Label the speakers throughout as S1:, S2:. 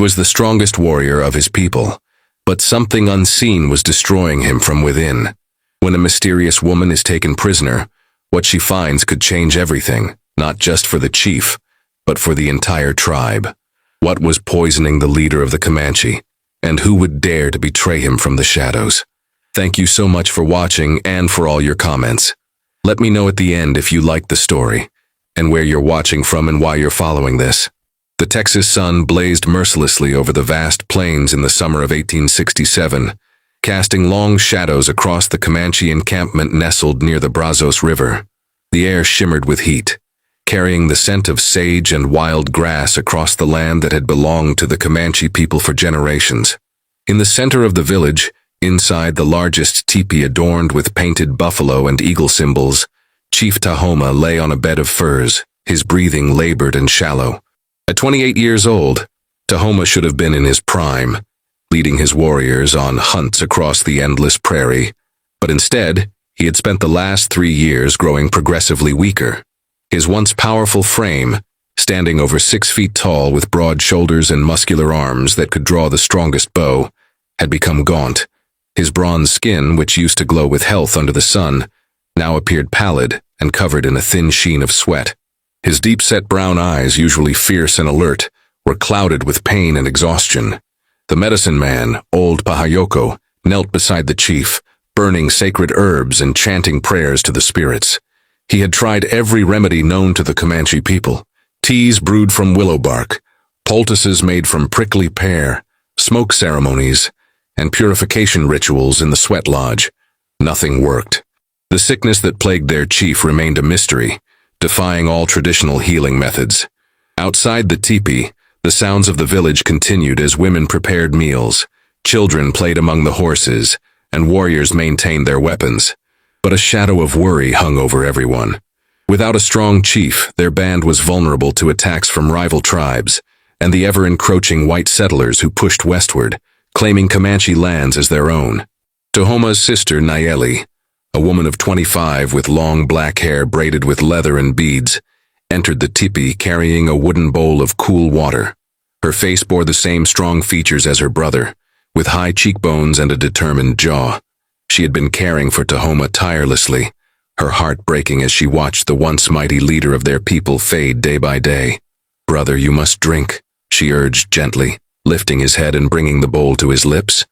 S1: was the strongest warrior of his people, but something unseen was destroying him from within. When a mysterious woman is taken prisoner, what she finds could change everything, not just for the chief, but for the entire tribe. What was poisoning the leader of the Comanche, and who would dare to betray him from the shadows? Thank you so much for watching and for all your comments. Let me know at the end if you liked the story, and where you're watching from and why you're following this. The Texas sun blazed mercilessly over the vast plains in the summer of 1867, casting long shadows across the Comanche encampment nestled near the Brazos River. The air shimmered with heat, carrying the scent of sage and wild grass across the land that had belonged to the Comanche people for generations. In the center of the village, inside the largest teepee adorned with painted buffalo and eagle symbols, Chief Tahoma lay on a bed of furs, his breathing labored and shallow. At 28 years old, Tahoma should have been in his prime, leading his warriors on hunts across the endless prairie, but instead, he had spent the last 3 years growing progressively weaker. His once powerful frame, standing over 6 feet tall with broad shoulders and muscular arms that could draw the strongest bow, had become gaunt. His bronze skin, which used to glow with health under the sun, now appeared pallid and covered in a thin sheen of sweat. His deep-set brown eyes, usually fierce and alert, were clouded with pain and exhaustion. The medicine man, old Pahayoko, knelt beside the chief, burning sacred herbs and chanting prayers to the spirits. He had tried every remedy known to the Comanche people: teas brewed from willow bark, poultices made from prickly pear, smoke ceremonies, and purification rituals in the sweat lodge. Nothing worked. The sickness that plagued their chief remained a mystery, defying all traditional healing methods. Outside the teepee, the sounds of the village continued as women prepared meals, children played among the horses, and warriors maintained their weapons. But a shadow of worry hung over everyone. Without a strong chief, their band was vulnerable to attacks from rival tribes, and the ever-encroaching white settlers who pushed westward, claiming Comanche lands as their own. Tahoma's sister, Nayeli, a woman of 25 with long black hair braided with leather and beads, entered the teepee carrying a wooden bowl of cool water. Her face bore the same strong features as her brother, with high cheekbones and a determined jaw. She had been caring for Tahoma tirelessly, her heart breaking as she watched the once mighty leader of their people fade day by day. "Brother, you must drink," she urged gently, lifting his head and bringing the bowl to his lips.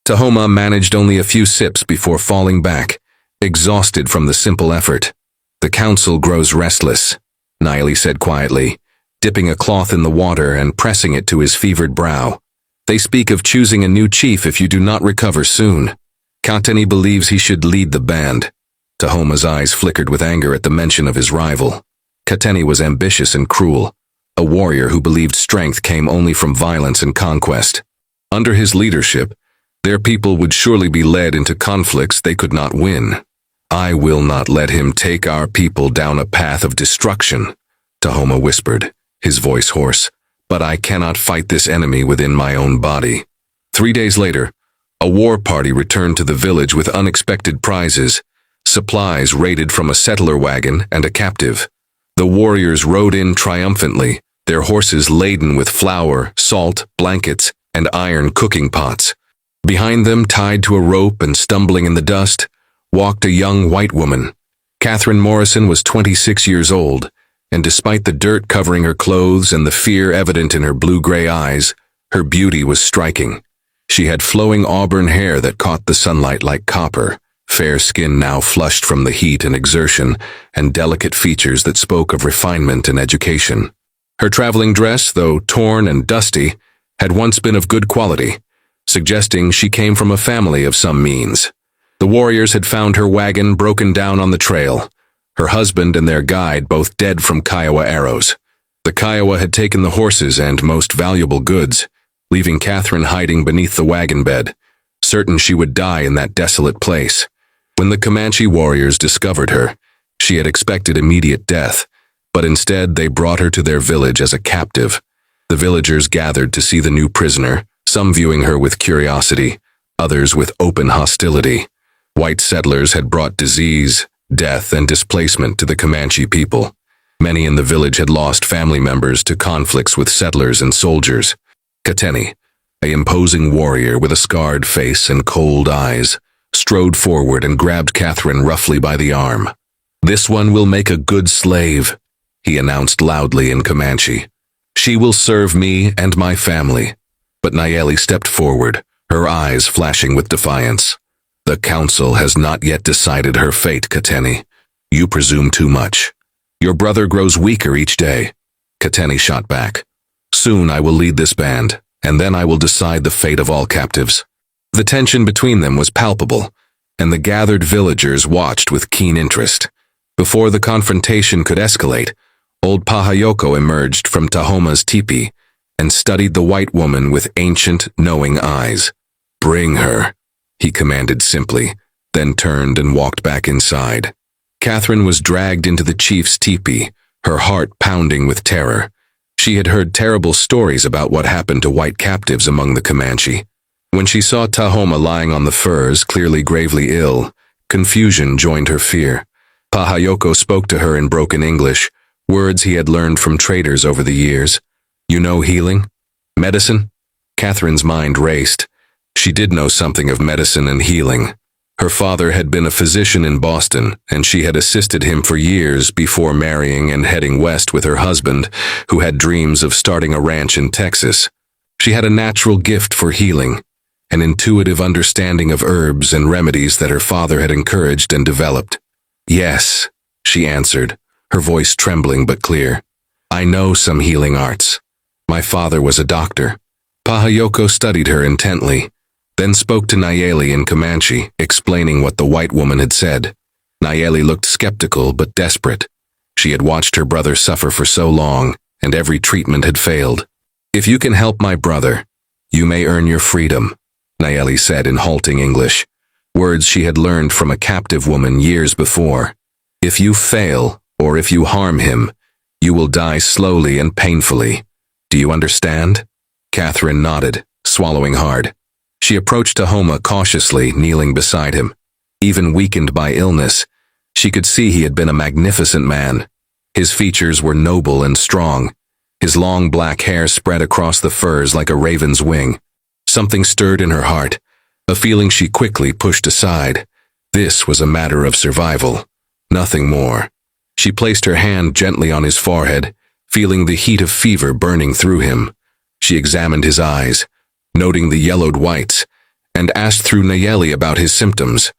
S1: Tahoma managed only a few sips before falling back, exhausted from the simple effort. "The council grows restless," Nayeli said quietly, dipping a cloth in the water and pressing it to his fevered brow. "They speak of choosing a new chief if you do not recover soon. Kateni believes he should lead the band." Tahoma's eyes flickered with anger at the mention of his rival. Kateni was ambitious and cruel, a warrior who believed strength came only from violence and conquest. Under his leadership, their people would surely be led into conflicts they could not win. "I will not let him take our people down a path of destruction," Tahoma whispered, his voice hoarse. "But I cannot fight this enemy within my own body." 3 days later, a war party returned to the village with unexpected prizes, supplies raided from a settler wagon and a captive. The warriors rode in triumphantly, their horses laden with flour, salt, blankets, and iron cooking pots. Behind them, tied to a rope and stumbling in the dust, walked a young white woman. Catherine Morrison was 26 years old, and despite the dirt covering her clothes and the fear evident in her blue-gray eyes, her beauty was striking. She had flowing auburn hair that caught the sunlight like copper, fair skin now flushed from the heat and exertion, and delicate features that spoke of refinement and education. Her traveling dress, though torn and dusty, had once been of good quality, suggesting she came from a family of some means. The warriors had found her wagon broken down on the trail, her husband and their guide both dead from Kiowa arrows. The Kiowa had taken the horses and most valuable goods, leaving Catherine hiding beneath the wagon bed, certain she would die in that desolate place. When the Comanche warriors discovered her, she had expected immediate death, but instead they brought her to their village as a captive. The villagers gathered to see the new prisoner, some viewing her with curiosity, others with open hostility. White settlers had brought disease, death, and displacement to the Comanche people. Many in the village had lost family members to conflicts with settlers and soldiers. Kateni, an imposing warrior with a scarred face and cold eyes, strode forward and grabbed Catherine roughly by the arm. "This one will make a good slave," he announced loudly in Comanche. "She will serve me and my family." But Nayeli stepped forward, her eyes flashing with defiance. "The council has not yet decided her fate, Kateni. You presume too much. Your brother grows weaker each day." Kateni shot back. "Soon I will lead this band, and then I will decide the fate of all captives." The tension between them was palpable, and the gathered villagers watched with keen interest. Before the confrontation could escalate, old Pahayoko emerged from Tahoma's teepee and studied the white woman with ancient, knowing eyes. "Bring her," he commanded simply, then turned and walked back inside. Catherine was dragged into the chief's teepee, her heart pounding with terror. She had heard terrible stories about what happened to white captives among the Comanche. When she saw Tahoma lying on the furs, clearly gravely ill, confusion joined her fear. Pahayoko spoke to her in broken English, words he had learned from traders over the years. "You know healing? Medicine?" Catherine's mind raced. She did know something of medicine and healing. Her father had been a physician in Boston, and she had assisted him for years before marrying and heading west with her husband, who had dreams of starting a ranch in Texas. She had a natural gift for healing, an intuitive understanding of herbs and remedies that her father had encouraged and developed. "Yes," she answered, her voice trembling but clear. "I know some healing arts. My father was a doctor." Pahayoko studied her intently, then spoke to Nayeli in Comanche, explaining what the white woman had said. Nayeli looked skeptical but desperate. She had watched her brother suffer for so long, and every treatment had failed. "If you can help my brother, you may earn your freedom," Nayeli said in halting English, words she had learned from a captive woman years before. "If you fail, or if you harm him, you will die slowly and painfully. Do you understand?" Catherine nodded, swallowing hard. She approached Tahoma cautiously, kneeling beside him. Even weakened by illness, she could see he had been a magnificent man. His features were noble and strong. His long black hair spread across the furs like a raven's wing. Something stirred in her heart, a feeling she quickly pushed aside. This was a matter of survival, nothing more. She placed her hand gently on his forehead, feeling the heat of fever burning through him. She examined his eyes, noting the yellowed whites, and asked through Nayeli about his symptoms.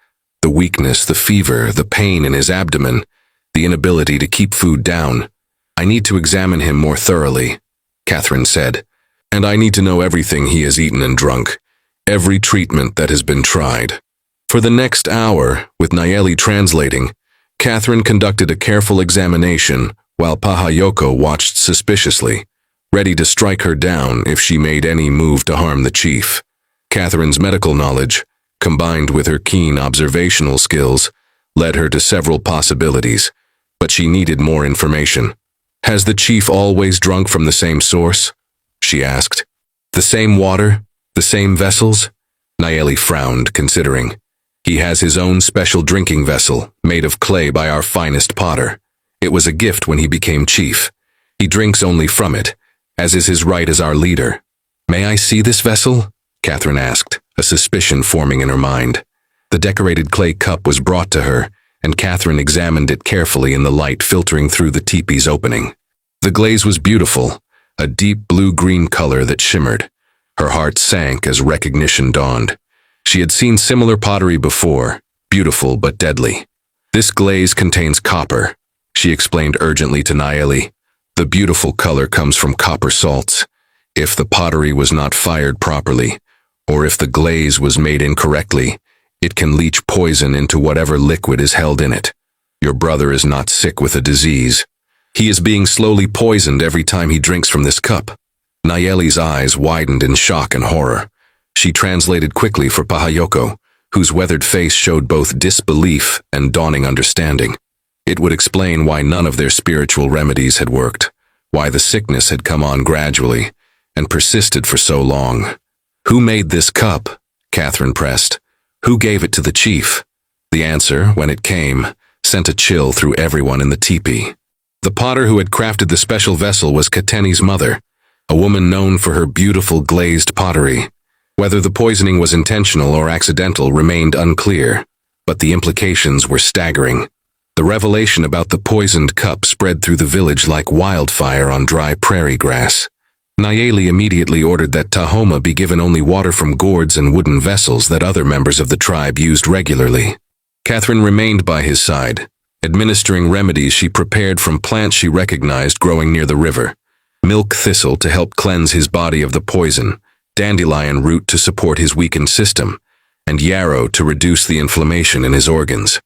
S1: The weakness, the fever, the pain in his abdomen, the inability to keep food down. "I need to examine him more thoroughly," Catherine said, "and I need to know everything he has eaten and drunk, every treatment that has been tried." For the next hour, with Nayeli translating, Catherine conducted a careful examination while Pahayoko watched suspiciously, ready to strike her down if she made any move to harm the chief. Catherine's medical knowledge, combined with her keen observational skills, led her to several possibilities, but she needed more information. "Has the chief always drunk from the same source?" she asked. "The same water? The same vessels?" Nayeli frowned, considering. "He has his own special drinking vessel, made of clay by our finest potter. It was a gift when he became chief. He drinks only from it, as is his right as our leader." "May I see this vessel?" Catherine asked, a suspicion forming in her mind. The decorated clay cup was brought to her, and Catherine examined it carefully in the light filtering through the teepee's opening. The glaze was beautiful, a deep blue-green color that shimmered. Her heart sank as recognition dawned. She had seen similar pottery before, beautiful but deadly. "This glaze contains copper," she explained urgently to Nayeli. "The beautiful color comes from copper salts. If the pottery was not fired properly, or if the glaze was made incorrectly, it can leach poison into whatever liquid is held in it. Your brother is not sick with a disease. He is being slowly poisoned every time he drinks from this cup." Nayeli's eyes widened in shock and horror. She translated quickly for Pahayoko, whose weathered face showed both disbelief and dawning understanding. It would explain why none of their spiritual remedies had worked, why the sickness had come on gradually and persisted for so long. "Who made this cup?" Catherine pressed. "Who gave it to the chief?" The answer, when it came, sent a chill through everyone in the teepee. The potter who had crafted the special vessel was Kateni's mother. a woman known for her beautiful glazed pottery. Whether the poisoning was intentional or accidental remained unclear, but the implications were staggering. The revelation about the poisoned cup spread through the village like wildfire on dry prairie grass. Nayeli immediately ordered that Tahoma be given only water from gourds and wooden vessels that other members of the tribe used regularly. Catherine remained by his side, administering remedies she prepared from plants she recognized growing near the river. Milk thistle to help cleanse his body of the poison, dandelion root to support his weakened system, and yarrow to reduce the inflammation in his organs.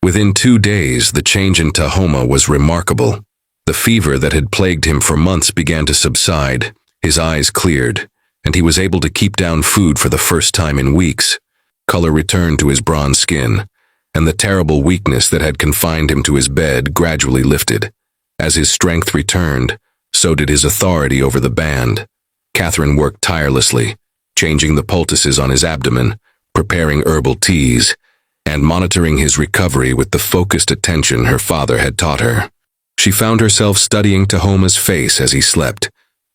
S1: Within 2 days, the change in Tahoma was remarkable. The fever that had plagued him for months began to subside, his eyes cleared, and he was able to keep down food for the first time in weeks. Color returned to his bronze skin, and the terrible weakness that had confined him to his bed gradually lifted. As his strength returned, so did his authority over the band. Catherine worked tirelessly, changing the poultices on his abdomen, preparing herbal teas, and monitoring his recovery with the focused attention her father had taught her. She found herself studying Tahoma's face as he slept,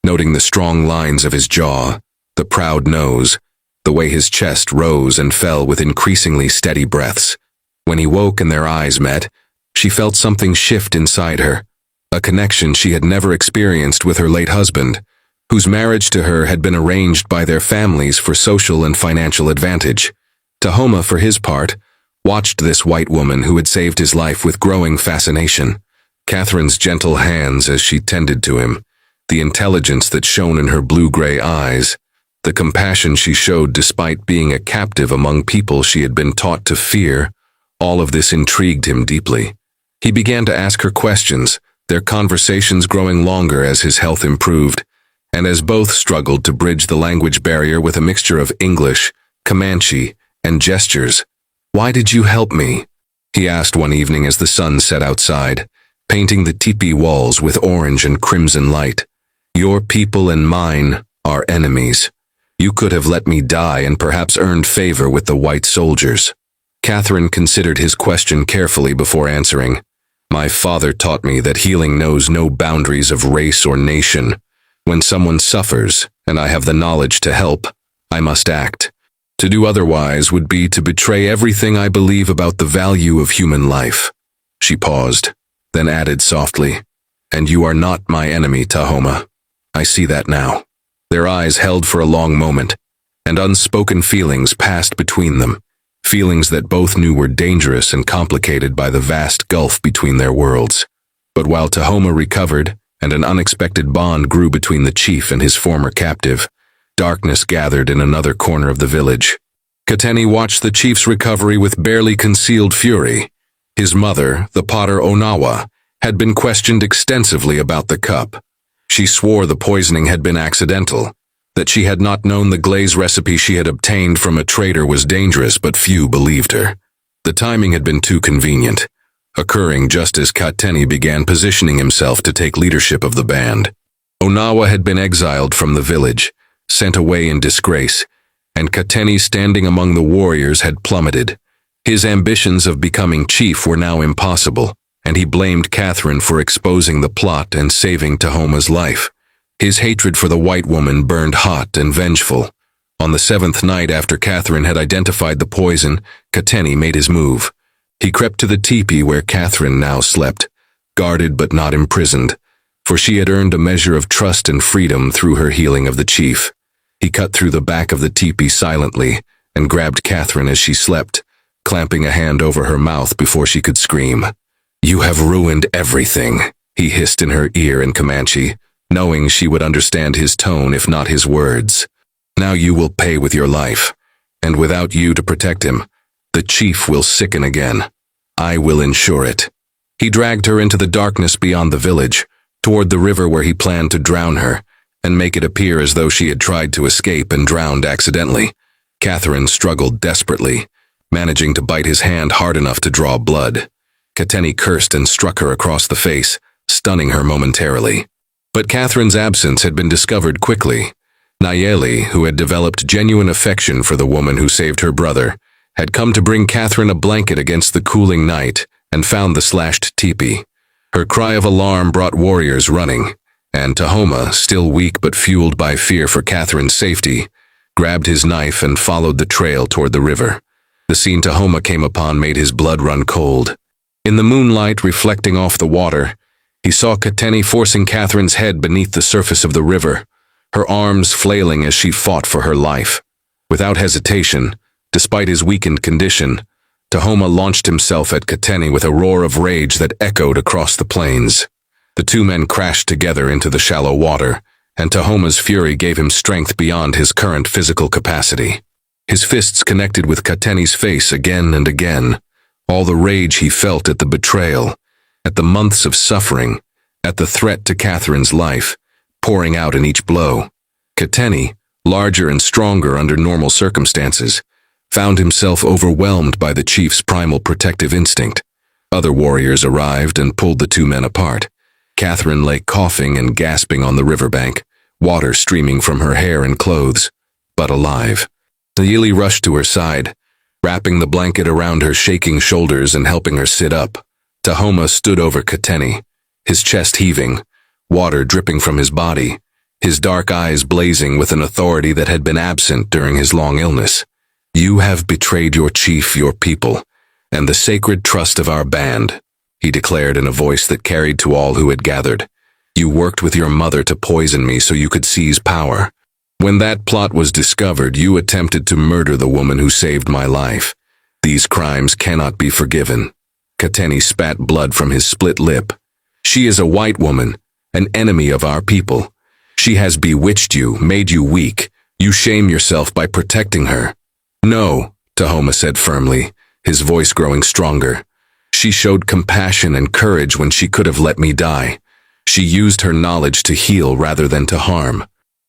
S1: noting the strong lines of his jaw, the proud nose, the way his chest rose and fell with increasingly steady breaths. When he woke and their eyes met, she felt something shift inside her, a connection she had never experienced with her late husband, whose marriage to her had been arranged by their families for social and financial advantage. Tahoma, for his part, watched this white woman who had saved his life with growing fascination. Catherine's gentle hands as she tended to him, the intelligence that shone in her blue-gray eyes, the compassion she showed despite being a captive among people she had been taught to fear, all of this intrigued him deeply. He began to ask her questions, their conversations growing longer as his health improved, and as both struggled to bridge the language barrier with a mixture of English, Comanche, and gestures. "Why did you help me?" he asked one evening as the sun set outside, painting the teepee walls with orange and crimson light. "Your people and mine are enemies. You could have let me die and perhaps earned favor with the white soldiers." Catherine considered his question carefully before answering. "My father taught me that healing knows no boundaries of race or nation. When someone suffers, and I have the knowledge to help, I must act. To do otherwise would be to betray everything I believe about the value of human life." She paused, then added softly, "And you are not my enemy, Tahoma. I see that now." Their eyes held for a long moment, and unspoken feelings passed between them, feelings that both knew were dangerous and complicated by the vast gulf between their worlds. But while Tahoma recovered, and an unexpected bond grew between the chief and his former captive, darkness gathered in another corner of the village. Kateni watched the chief's recovery with barely concealed fury. His mother, the potter Onawa, had been questioned extensively about the cup. She swore the poisoning had been accidental, that she had not known the glaze recipe she had obtained from a trader was dangerous, but few believed her. The timing had been too convenient, occurring just as Kateni began positioning himself to take leadership of the band. Onawa had been exiled from the village, sent away in disgrace, and Kateni's standing among the warriors had plummeted. His ambitions of becoming chief were now impossible, and he blamed Catherine for exposing the plot and saving Tahoma's life. His hatred for the white woman burned hot and vengeful. On the 7th night after Catherine had identified the poison, Kateni made his move. He crept to the teepee where Catherine now slept, guarded but not imprisoned, for she had earned a measure of trust and freedom through her healing of the chief. He cut through the back of the teepee silently and grabbed Catherine as she slept, clamping a hand over her mouth before she could scream. "You have ruined everything," he hissed in her ear in Comanche, knowing she would understand his tone if not his words. "Now you will pay with your life, and without you to protect him, the chief will sicken again. I will ensure it." He dragged her into the darkness beyond the village, toward the river where he planned to drown her, and make it appear as though she had tried to escape and drowned accidentally. Catherine struggled desperately, managing to bite his hand hard enough to draw blood. Kateni cursed and struck her across the face, stunning her momentarily. But Catherine's absence had been discovered quickly. Nayeli, who had developed genuine affection for the woman who saved her brother, had come to bring Catherine a blanket against the cooling night and found the slashed teepee. Her cry of alarm brought warriors running, and Tahoma, still weak but fueled by fear for Catherine's safety, grabbed his knife and followed the trail toward the river. The scene Tahoma came upon made his blood run cold. In the moonlight reflecting off the water, he saw Kateni forcing Catherine's head beneath the surface of the river, her arms flailing as she fought for her life. Without hesitation, despite his weakened condition, Tahoma launched himself at Kateni with a roar of rage that echoed across the plains. The two men crashed together into the shallow water, and Tahoma's fury gave him strength beyond his current physical capacity. His fists connected with Kateni's face again and again, all the rage he felt at the betrayal, at the months of suffering, at the threat to Catherine's life, pouring out in each blow. Kateni, larger and stronger under normal circumstances, found himself overwhelmed by the chief's primal protective instinct. Other warriors arrived and pulled the two men apart. Catherine lay coughing and gasping on the riverbank, water streaming from her hair and clothes, but alive. Nayeli rushed to her side, wrapping the blanket around her shaking shoulders and helping her sit up. Tahoma stood over Kateni, his chest heaving, water dripping from his body, his dark eyes blazing with an authority that had been absent during his long illness. "You have betrayed your chief, your people, and the sacred trust of our band," he declared in a voice that carried to all who had gathered. "You worked with your mother to poison me so you could seize power. When that plot was discovered, you attempted to murder the woman who saved my life. These crimes cannot be forgiven." Kateni spat blood from his split lip. "She is a white woman, an enemy of our people. She has bewitched you, made you weak. You shame yourself by protecting her." "No," Tahoma said firmly, his voice growing stronger. "She showed compassion and courage when she could have let me die. She used her knowledge to heal rather than to harm.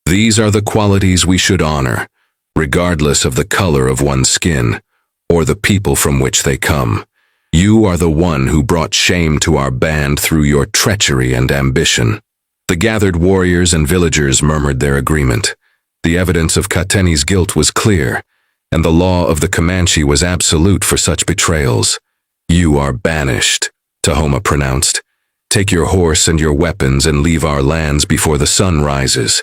S1: These are the qualities we should honor, regardless of the color of one's skin, or the people from which they come. You are the one who brought shame to our band through your treachery and ambition." The gathered warriors and villagers murmured their agreement. The evidence of Kateni's guilt was clear, and the law of the Comanche was absolute for such betrayals. "You are banished," Tahoma pronounced. "Take your horse and your weapons and leave our lands before the sun rises.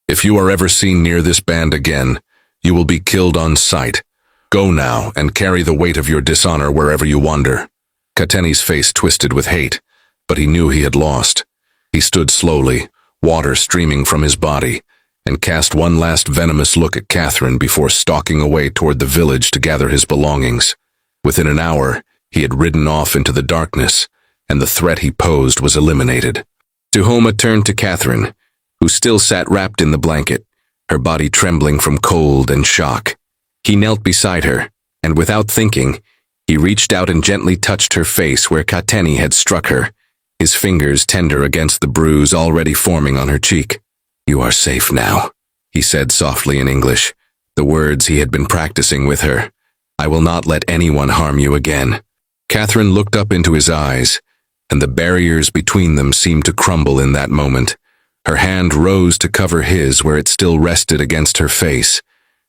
S1: If you are ever seen near this band again, you will be killed on sight. Go now and carry the weight of your dishonor wherever you wander." Kateni's face twisted with hate, but he knew he had lost. He stood slowly, water streaming from his body, and cast one last venomous look at Catherine before stalking away toward the village to gather his belongings. Within an hour, he had ridden off into the darkness, and the threat he posed was eliminated. Tahoma turned to Catherine, who still sat wrapped in the blanket, her body trembling from cold and shock. He knelt beside her, and without thinking, he reached out and gently touched her face where Kateni had struck her, his fingers tender against the bruise already forming on her cheek. "You are safe now," he said softly in English, the words he had been practicing with her. "I will not let anyone harm you again." Catherine looked up into his eyes, and the barriers between them seemed to crumble in that moment. Her hand rose to cover his where it still rested against her face,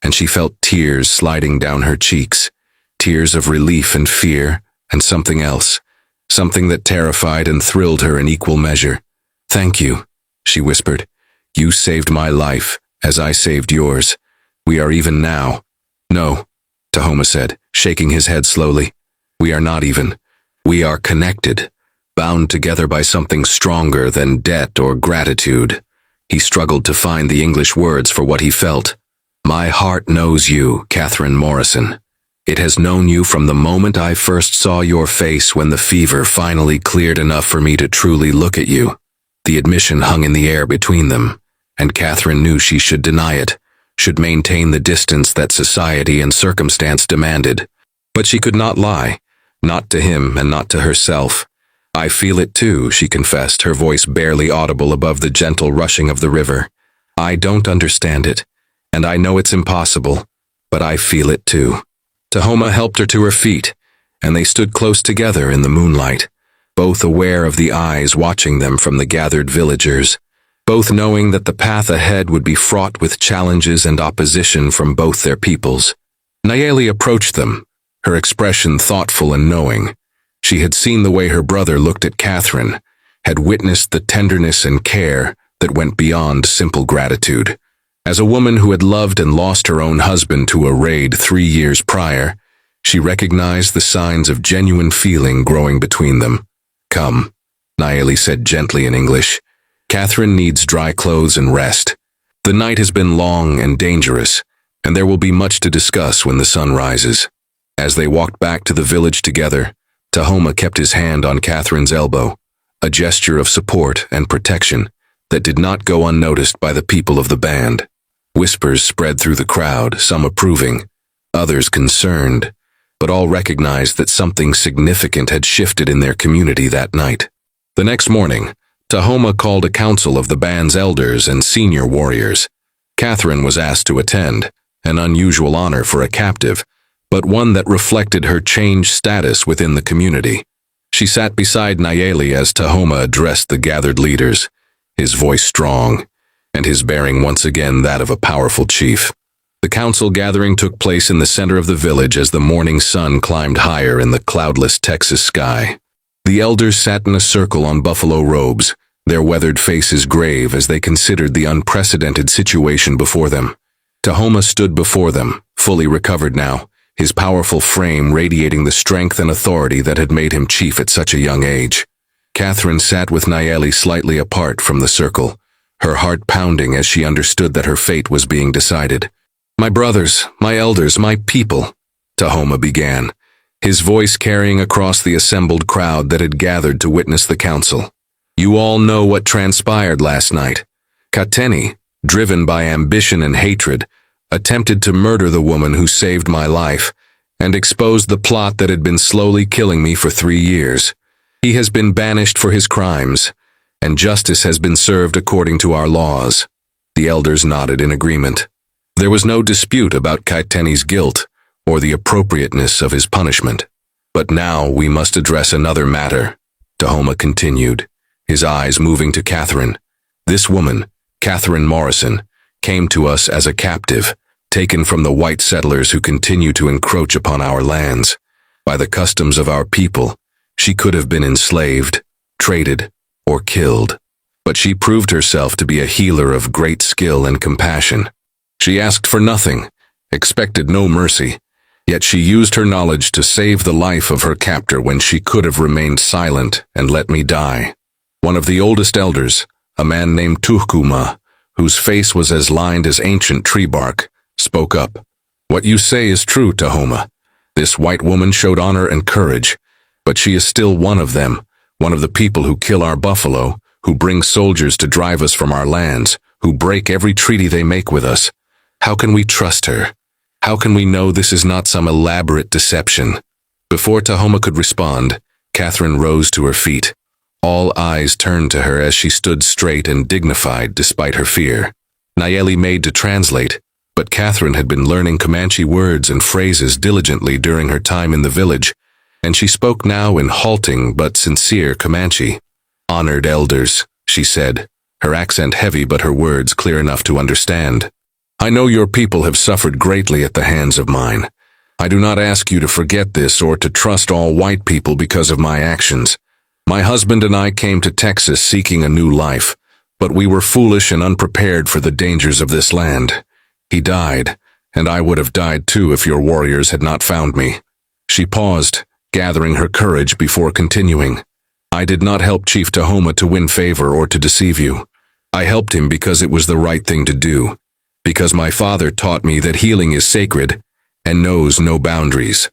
S1: and she felt tears sliding down her cheeks, tears of relief and fear, and something else, something that terrified and thrilled her in equal measure. "Thank you," she whispered. "You saved my life, as I saved yours. We are even now." "No," Tahoma said, shaking his head slowly. "We are not even. We are connected, bound together by something stronger than debt or gratitude." He struggled to find the English words for what he felt. "My heart knows you, Catherine Morrison. It has known you from the moment I first saw your face when the fever finally cleared enough for me to truly look at you." The admission hung in the air between them, and Catherine knew she should deny it, should maintain the distance that society and circumstance demanded. But she could not lie, not to him and not to herself. "I feel it too," she confessed, her voice barely audible above the gentle rushing of the river. "I don't understand it, and I know it's impossible, but I feel it too." Tahoma helped her to her feet, and they stood close together in the moonlight, both aware of the eyes watching them from the gathered villagers, both knowing that the path ahead would be fraught with challenges and opposition from both their peoples. Nayeli approached them, her expression thoughtful and knowing. She had seen the way her brother looked at Catherine, had witnessed the tenderness and care that went beyond simple gratitude. As a woman who had loved and lost her own husband to a raid 3 years prior, she recognized the signs of genuine feeling growing between them. "Come," Nayeli said gently in English. "Catherine needs dry clothes and rest. The night has been long and dangerous, and there will be much to discuss when the sun rises." As they walked back to the village together, Tahoma kept his hand on Catherine's elbow, a gesture of support and protection that did not go unnoticed by the people of the band. Whispers spread through the crowd, some approving, others concerned, but all recognized that something significant had shifted in their community that night. The next morning, Tahoma called a council of the band's elders and senior warriors. Catherine was asked to attend, an unusual honor for a captive, but one that reflected her changed status within the community. She sat beside Nayeli as Tahoma addressed the gathered leaders, his voice strong, and his bearing once again that of a powerful chief. The council gathering took place in the center of the village as the morning sun climbed higher in the cloudless Texas sky. The elders sat in a circle on buffalo robes, their weathered faces grave as they considered the unprecedented situation before them. Tahoma stood before them, fully recovered now, his powerful frame radiating the strength and authority that had made him chief at such a young age. Catherine sat with Nayeli slightly apart from the circle, her heart pounding as she understood that her fate was being decided. "My brothers, my elders, my people," Tahoma began, his voice carrying across the assembled crowd that had gathered to witness the council. "You all know what transpired last night. Kateni, driven by ambition and hatred, attempted to murder the woman who saved my life and exposed the plot that had been slowly killing me for 3 years. He has been banished for his crimes, and justice has been served according to our laws." The elders nodded in agreement. There was no dispute about Kaiteni's guilt or the appropriateness of his punishment. "But now we must address another matter," Tahoma continued, his eyes moving to Catherine. "This woman, Catherine Morrison, came to us as a captive, taken from the white settlers who continue to encroach upon our lands. By the customs of our people, she could have been enslaved, traded, or killed. But she proved herself to be a healer of great skill and compassion. She asked for nothing, expected no mercy, yet she used her knowledge to save the life of her captor when she could have remained silent and let me die." One of the oldest elders, a man named Tuhkuma, whose face was as lined as ancient tree bark, spoke up. "What you say is true, Tahoma. This white woman showed honor and courage, but she is still one of them, one of the people who kill our buffalo, who bring soldiers to drive us from our lands, who break every treaty they make with us. How can we trust her? How can we know this is not some elaborate deception?" Before Tahoma could respond, Catherine rose to her feet. All eyes turned to her as she stood straight and dignified despite her fear. Nayeli made to translate, but Catherine had been learning Comanche words and phrases diligently during her time in the village, and she spoke now in halting but sincere Comanche. "Honored elders," she said, her accent heavy but her words clear enough to understand. "I know your people have suffered greatly at the hands of mine. I do not ask you to forget this or to trust all white people because of my actions. My husband and I came to Texas seeking a new life, but we were foolish and unprepared for the dangers of this land. He died, and I would have died too if your warriors had not found me." She paused, gathering her courage before continuing. "I did not help Chief Tahoma to win favor or to deceive you. I helped him because it was the right thing to do, because my father taught me that healing is sacred and knows no boundaries.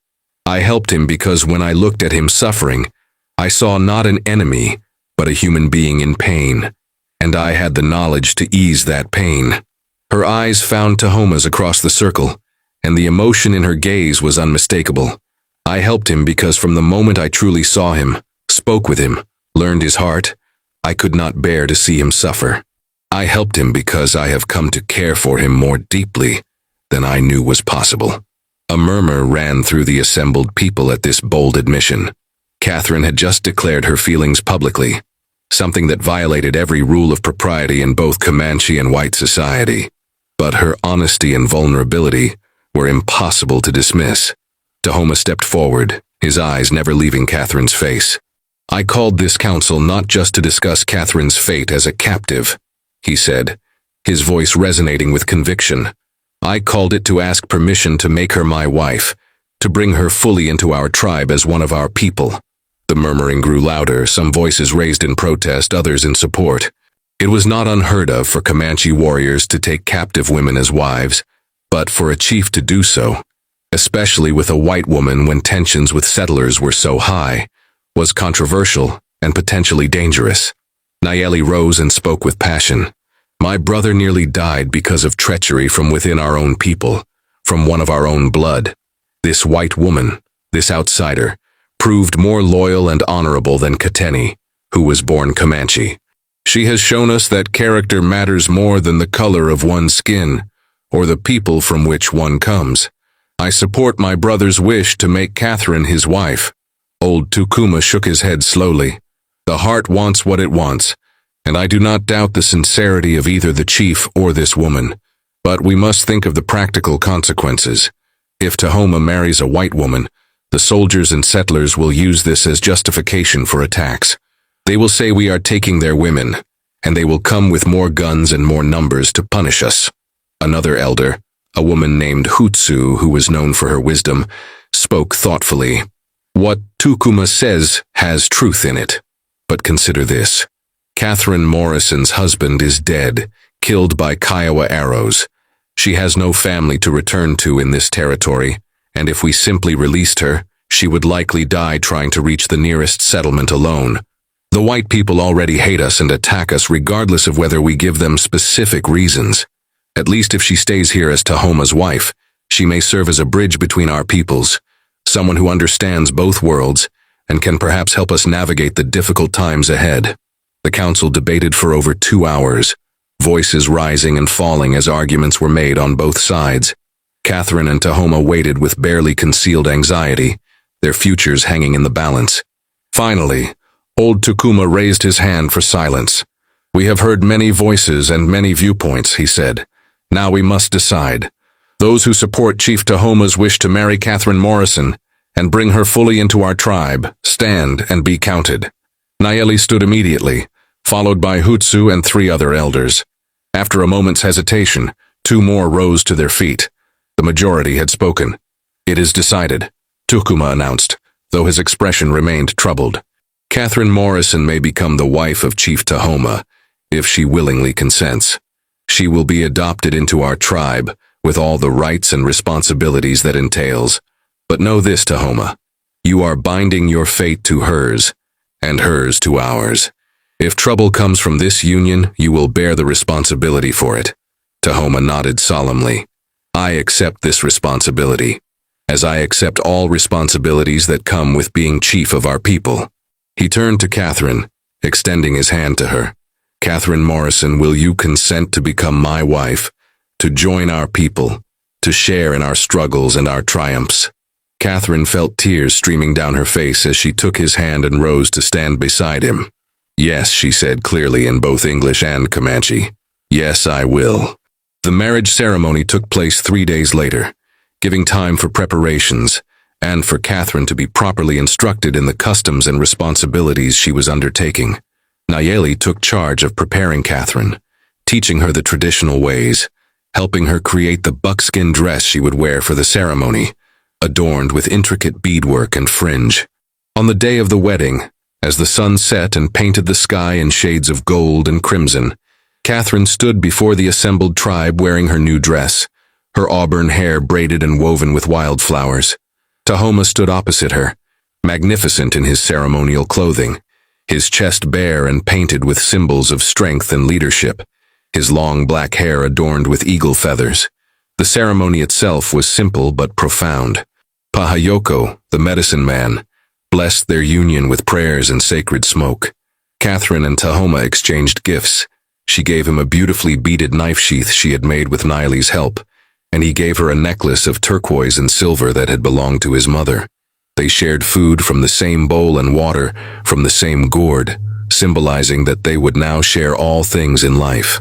S1: I helped him because when I looked at him suffering, I saw not an enemy, but a human being in pain, and I had the knowledge to ease that pain." Her eyes found Tahoma's across the circle, and the emotion in her gaze was unmistakable. "I helped him because from the moment I truly saw him, spoke with him, learned his heart, I could not bear to see him suffer. I helped him because I have come to care for him more deeply than I knew was possible." A murmur ran through the assembled people at this bold admission. Catherine had just declared her feelings publicly, something that violated every rule of propriety in both Comanche and white society. But her honesty and vulnerability were impossible to dismiss. Tahoma stepped forward, his eyes never leaving Catherine's face. "I called this council not just to discuss Catherine's fate as a captive, he said, his voice resonating with conviction. "I called it to ask permission to make her my wife, to bring her fully into our tribe as one of our people." The murmuring grew louder, some voices raised in protest, others in support. It was not unheard of for Comanche warriors to take captive women as wives, but for a chief to do so, especially with a white woman when tensions with settlers were so high, was controversial and potentially dangerous. Nayeli rose and spoke with passion. "My brother nearly died because of treachery from within our own people, from one of our own blood. This white woman, this outsider, proved more loyal and honorable than Kateni, who was born Comanche. She has shown us that character matters more than the color of one's skin, or the people from which one comes. I support my brother's wish to make Catherine his wife." Old Tukuma shook his head slowly. "The heart wants what it wants, and I do not doubt the sincerity of either the chief or this woman. But we must think of the practical consequences. If Tahoma marries a white woman, the soldiers and settlers will use this as justification for attacks. They will say we are taking their women, and they will come with more guns and more numbers to punish us." Another elder, a woman named Hutsu, who was known for her wisdom, spoke thoughtfully. "What Tukuma says has truth in it. But consider this. Catherine Morrison's husband is dead, killed by Kiowa arrows. She has no family to return to in this territory, and if we simply released her, she would likely die trying to reach the nearest settlement alone. The white people already hate us and attack us regardless of whether we give them specific reasons. At least if she stays here as Tahoma's wife, she may serve as a bridge between our peoples, someone who understands both worlds and can perhaps help us navigate the difficult times ahead." The council debated for over 2 hours, voices rising and falling as arguments were made on both sides. Catherine and Tahoma waited with barely concealed anxiety, their futures hanging in the balance. Finally, old Tukuma raised his hand for silence. "We have heard many voices and many viewpoints," he said. "Now we must decide. Those who support Chief Tahoma's wish to marry Catherine Morrison and bring her fully into our tribe, stand and be counted." Nayeli stood immediately, followed by Hutsu and 3 other elders. After a moment's hesitation, 2 more rose to their feet. The majority had spoken. "It is decided," Tukuma announced, though his expression remained troubled. "Catherine Morrison may become the wife of Chief Tahoma, if she willingly consents. She will be adopted into our tribe, with all the rights and responsibilities that entails. But know this, Tahoma, you are binding your fate to hers, and hers to ours. If trouble comes from this union, you will bear the responsibility for it." Tahoma nodded solemnly. "I accept this responsibility, as I accept all responsibilities that come with being chief of our people." He turned to Catherine, extending his hand to her. "Catherine Morrison, will you consent to become my wife, to join our people, to share in our struggles and our triumphs?" Catherine felt tears streaming down her face as she took his hand and rose to stand beside him. "Yes," she said clearly in both English and Comanche. "Yes, I will." The marriage ceremony took place 3 days later, giving time for preparations, and for Catherine to be properly instructed in the customs and responsibilities she was undertaking. Nayeli took charge of preparing Catherine, teaching her the traditional ways, helping her create the buckskin dress she would wear for the ceremony, adorned with intricate beadwork and fringe. On the day of the wedding, as the sun set and painted the sky in shades of gold and crimson, Catherine stood before the assembled tribe wearing her new dress, her auburn hair braided and woven with wildflowers. Tahoma stood opposite her, magnificent in his ceremonial clothing, his chest bare and painted with symbols of strength and leadership, his long black hair adorned with eagle feathers. The ceremony itself was simple but profound. Pahayoko, the medicine man, blessed their union with prayers and sacred smoke. Catherine and Tahoma exchanged gifts. She gave him a beautifully beaded knife sheath she had made with Niley's help, and he gave her a necklace of turquoise and silver that had belonged to his mother. They shared food from the same bowl and water from the same gourd, symbolizing that they would now share all things in life.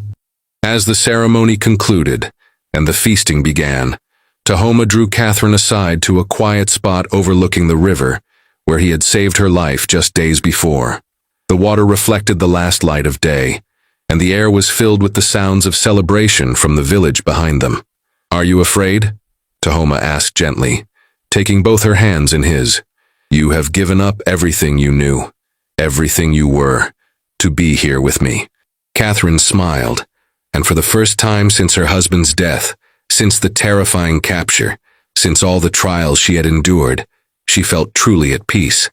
S1: As the ceremony concluded and the feasting began, Tahoma drew Catherine aside to a quiet spot overlooking the river, where he had saved her life just days before. The water reflected the last light of day, and the air was filled with the sounds of celebration from the village behind them. "Are you afraid?" Tahoma asked gently, taking both her hands in his. "You have given up everything you knew, everything you were, to be here with me." Catherine smiled, and for the first time since her husband's death, since the terrifying capture, since all the trials she had endured, she felt truly at peace.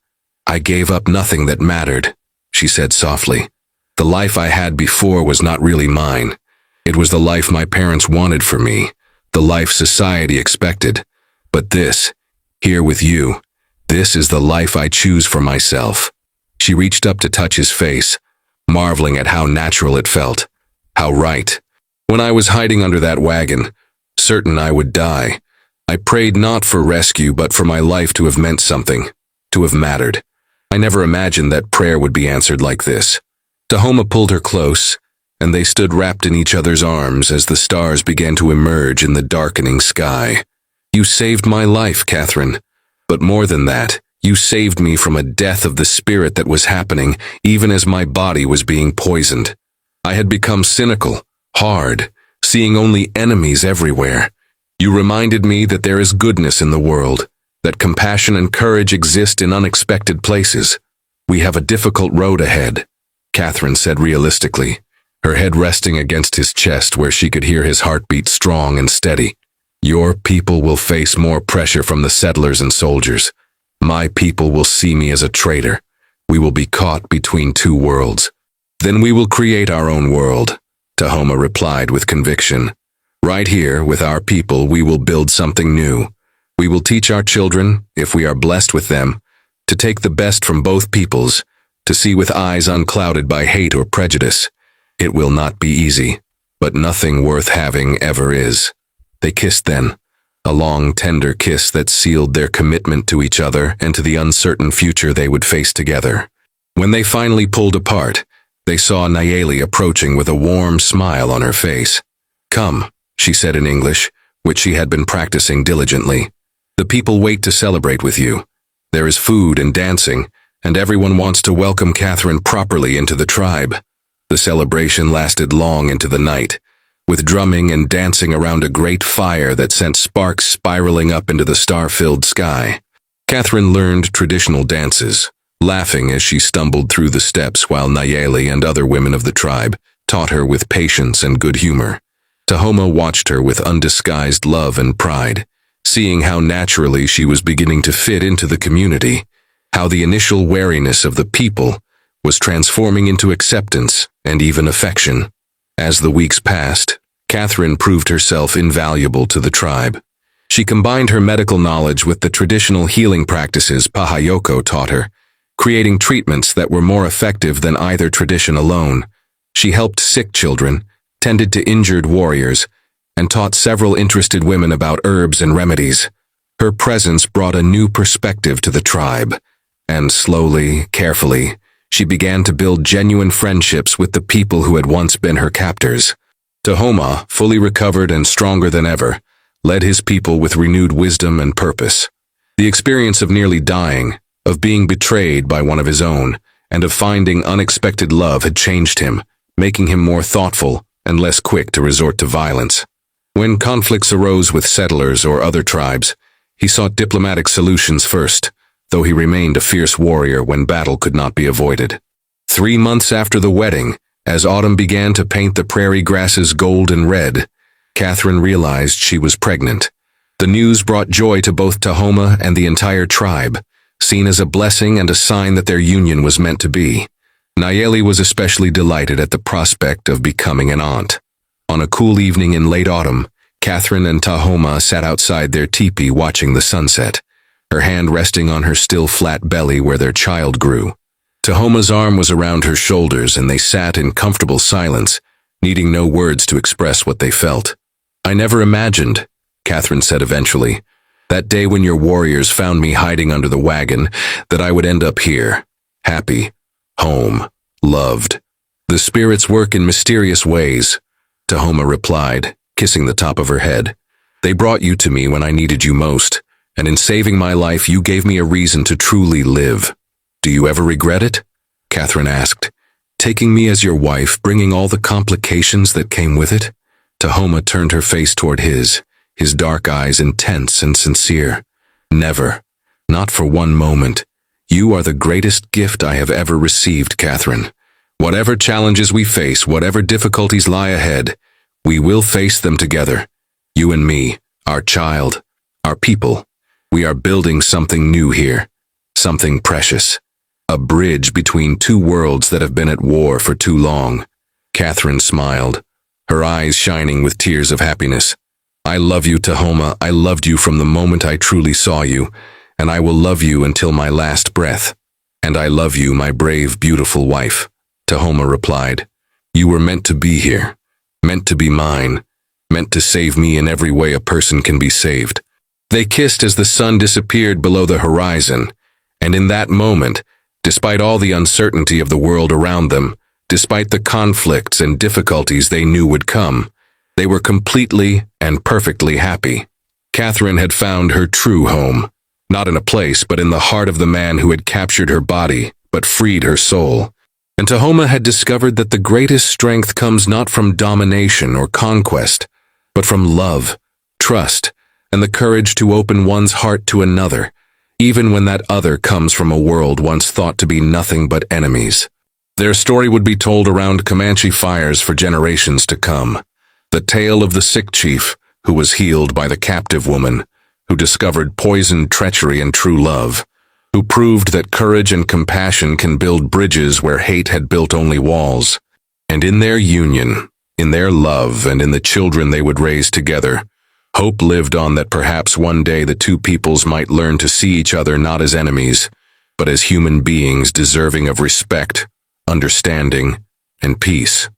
S1: "I gave up nothing that mattered," she said softly. "The life I had before was not really mine. It was the life my parents wanted for me, the life society expected. But this, here with you, this is the life I choose for myself." She reached up to touch his face, marveling at how natural it felt, how right. "When I was hiding under that wagon, certain I would die, I prayed not for rescue but for my life to have meant something, to have mattered. I never imagined that prayer would be answered like this." Tahoma pulled her close, and they stood wrapped in each other's arms as the stars began to emerge in the darkening sky. "You saved my life, Catherine. But more than that, you saved me from a death of the spirit that was happening even as my body was being poisoned. I had become cynical, hard, seeing only enemies everywhere. You reminded me that there is goodness in the world, that compassion and courage exist in unexpected places. We have a difficult road ahead," Catherine said realistically, her head resting against his chest where she could hear his heartbeat strong and steady. "Your people will face more pressure from the settlers and soldiers. My people will see me as a traitor. We will be caught between two worlds. Then we will create our own world," Tahoma replied with conviction. "Right here, with our people, we will build something new. We will teach our children, if we are blessed with them, to take the best from both peoples, to see with eyes unclouded by hate or prejudice. It will not be easy, but nothing worth having ever is." They kissed then, a long, tender kiss that sealed their commitment to each other and to the uncertain future they would face together. When they finally pulled apart, they saw Nayeli approaching with a warm smile on her face. "Come," she said in English, which she had been practicing diligently. "The people wait to celebrate with you. There is food and dancing, and everyone wants to welcome Catherine properly into the tribe." The celebration lasted long into the night, with drumming and dancing around a great fire that sent sparks spiraling up into the star-filled sky. Catherine learned traditional dances, laughing as she stumbled through the steps while Nayeli and other women of the tribe taught her with patience and good humor. Tahoma watched her with undisguised love and pride, seeing how naturally she was beginning to fit into the community, how the initial wariness of the people was transforming into acceptance and even affection. As the weeks passed, Catherine proved herself invaluable to the tribe. She combined her medical knowledge with the traditional healing practices Pahayoko taught her, creating treatments that were more effective than either tradition alone. She helped sick children, tended to injured warriors, and taught several interested women about herbs and remedies. Her presence brought a new perspective to the tribe, and slowly, carefully, she began to build genuine friendships with the people who had once been her captors. Tahoma, fully recovered and stronger than ever, led his people with renewed wisdom and purpose. The experience of nearly dying, of being betrayed by one of his own, and of finding unexpected love had changed him, making him more thoughtful and less quick to resort to violence. When conflicts arose with settlers or other tribes, he sought diplomatic solutions first, though he remained a fierce warrior when battle could not be avoided. 3 months after the wedding, as autumn began to paint the prairie grasses gold and red, Catherine realized she was pregnant. The news brought joy to both Tahoma and the entire tribe, seen as a blessing and a sign that their union was meant to be. Nayeli was especially delighted at the prospect of becoming an aunt. On a cool evening in late autumn, Catherine and Tahoma sat outside their teepee watching the sunset, her hand resting on her still flat belly where their child grew. Tahoma's arm was around her shoulders and they sat in comfortable silence, needing no words to express what they felt. "I never imagined," Catherine said eventually, "that day when your warriors found me hiding under the wagon, that I would end up here, happy, home, loved. The spirits work in mysterious ways," Tahoma replied, kissing the top of her head. "They brought you to me when I needed you most, and in saving my life you gave me a reason to truly live. Do you ever regret it?" Catherine asked, Taking me as your wife, bringing all the complications that came with it? Tahoma turned her face toward his dark eyes intense and sincere. Never. Not for one moment. You are the greatest gift I have ever received, Catherine. Whatever challenges we face, whatever difficulties lie ahead, we will face them together. You and me, our child, our people. We are building something new here. Something precious. A bridge between two worlds that have been at war for too long. Catherine smiled, her eyes shining with tears of happiness. I love you, Tahoma. I loved you from the moment I truly saw you, and I will love you until my last breath. And I love you, my brave, beautiful wife, Tahoma replied. You were meant to be here, meant to be mine, meant to save me in every way a person can be saved. They kissed as the sun disappeared below the horizon, and in that moment, despite all the uncertainty of the world around them, despite the conflicts and difficulties they knew would come, they were completely and perfectly happy. Catherine had found her true home, not in a place but in the heart of the man who had captured her body but freed her soul. And Tahoma had discovered that the greatest strength comes not from domination or conquest, but from love, trust, and the courage to open one's heart to another, even when that other comes from a world once thought to be nothing but enemies. Their story would be told around Comanche fires for generations to come. The tale of the sick chief, who was healed by the captive woman, who discovered poison, treachery, and true love, who proved that courage and compassion can build bridges where hate had built only walls. And in their union, in their love, and in the children they would raise together, hope lived on that perhaps one day the two peoples might learn to see each other not as enemies, but as human beings deserving of respect, understanding, and peace.